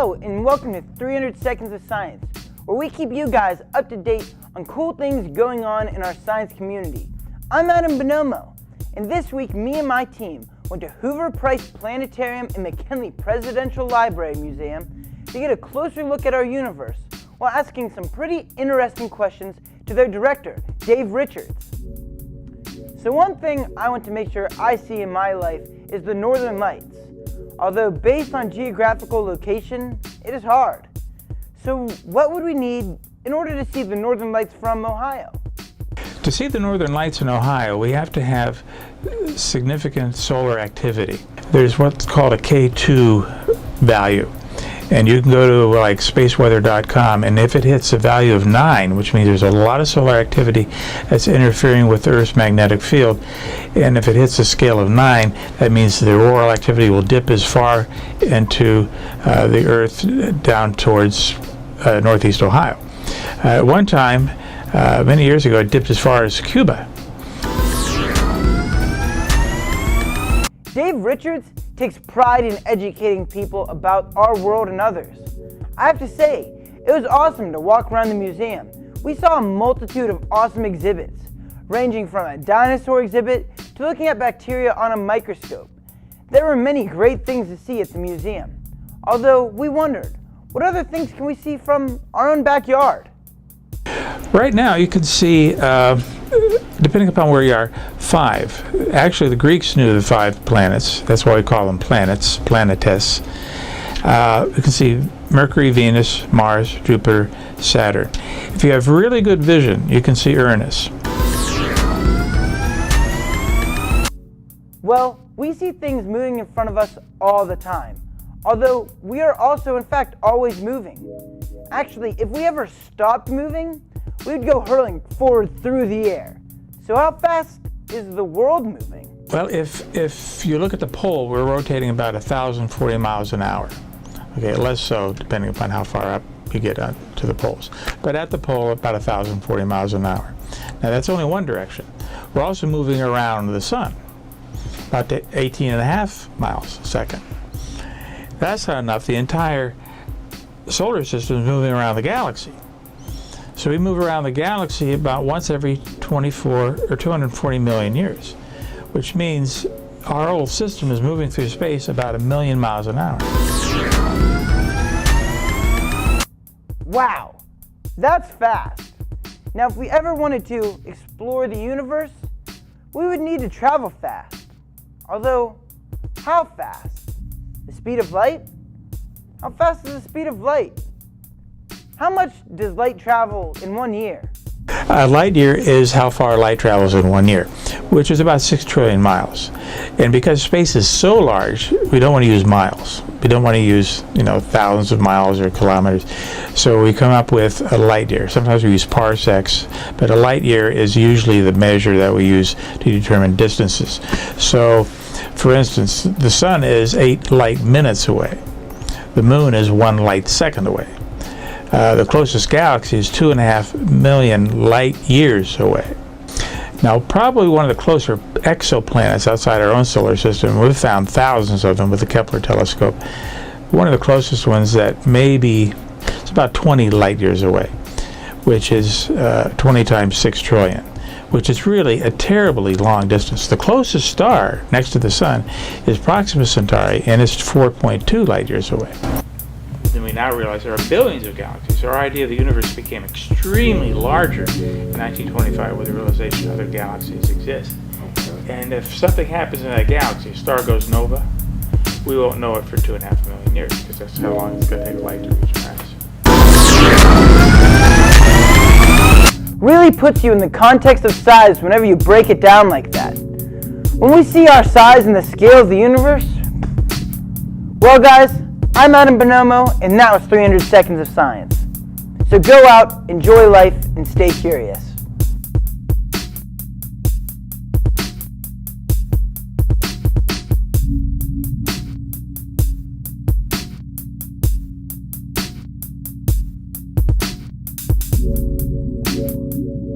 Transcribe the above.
Hello and welcome to 300 Seconds of Science, where we keep you guys up to date on cool things going on in our science community. I'm Adam Bonomo, and this week me and my team went to Hoover Planetarium and McKinley Presidential Library Museum to get a closer look at our universe while asking some pretty interesting questions to their director, Dave Richards. So one thing I want to make sure I see in my life is the Northern Lights. Although based on geographical location, it is hard. So what would we need in order to see the Northern Lights from Ohio? To see the Northern Lights in Ohio, we have to have significant solar activity. There's what's called a K2 value. And you can go to like spaceweather.com, and if it hits a value of 9, which means there's a lot of solar activity that's interfering with the Earth's magnetic field, and if it hits a scale of 9, that means the auroral activity will dip as far into the Earth down towards northeast Ohio. At one time, many years ago, it dipped as far as Cuba. Dave Richards takes pride in educating people about our world and others. I have to say, it was awesome to walk around the museum. We saw a multitude of awesome exhibits, ranging from a dinosaur exhibit to looking at bacteria on a microscope. There were many great things to see at the museum, although we wondered, what other things can we see from our own backyard? Right now you can see, depending upon where you are, 5. Actually, the Greeks knew the 5 planets. That's why we call them planets, planetes. You can see Mercury, Venus, Mars, Jupiter, Saturn. If you have really good vision, you can see Uranus. Well, we see things moving in front of us all the time, although we are also, in fact, always moving. Actually, if we ever stopped moving, we would go hurling forward through the air. So how fast is the world moving? Well, if you look at the pole, we're rotating about 1,040 miles an hour. Okay, less so depending upon how far up you get to the poles. But at the pole, about 1,040 miles an hour. Now that's only one direction. We're also moving around the sun, about 18.5 miles a second. That's not enough. The entire solar system is moving around the galaxy. So we move around the galaxy about once every 24 or 240 million years, which means our whole system is moving through space about 1,000,000 miles an hour. Wow, that's fast. Now, if we ever wanted to explore the universe, we would need to travel fast. Although, how fast? The speed of light? How fast is the speed of light? How much does light travel in 1 year? A light year is how far light travels in 1 year, which is about 6 trillion miles. And because space is so large, we don't want to use miles. We don't want to use, thousands of miles or kilometers. So we come up with a light year. Sometimes we use parsecs, but a light year is usually the measure that we use to determine distances. So, for instance, the sun is 8 light minutes away. The moon is 1 light second away. The closest galaxy is 2.5 million light years away. Now, probably one of the closer exoplanets outside our own solar system, we've found thousands of them with the Kepler telescope. One of the closest ones that it's about 20 light years away, which is 20 times 6 trillion, which is really a terribly long distance. The closest star next to the sun is Proxima Centauri, and it's 4.2 light years away. Then we now realize there are billions of galaxies. So our idea of the universe became extremely larger in 1925 with the realization other galaxies exist. And if something happens in that galaxy, a star goes nova, we won't know it for 2.5 million years, because that's how long it's going to take light to reach Mars. Really puts you in the context of size whenever you break it down like that. When we see our size in the scale of the universe, well guys, I'm Adam Bonomo, and that was 300 Seconds of Science. So go out, enjoy life, and stay curious.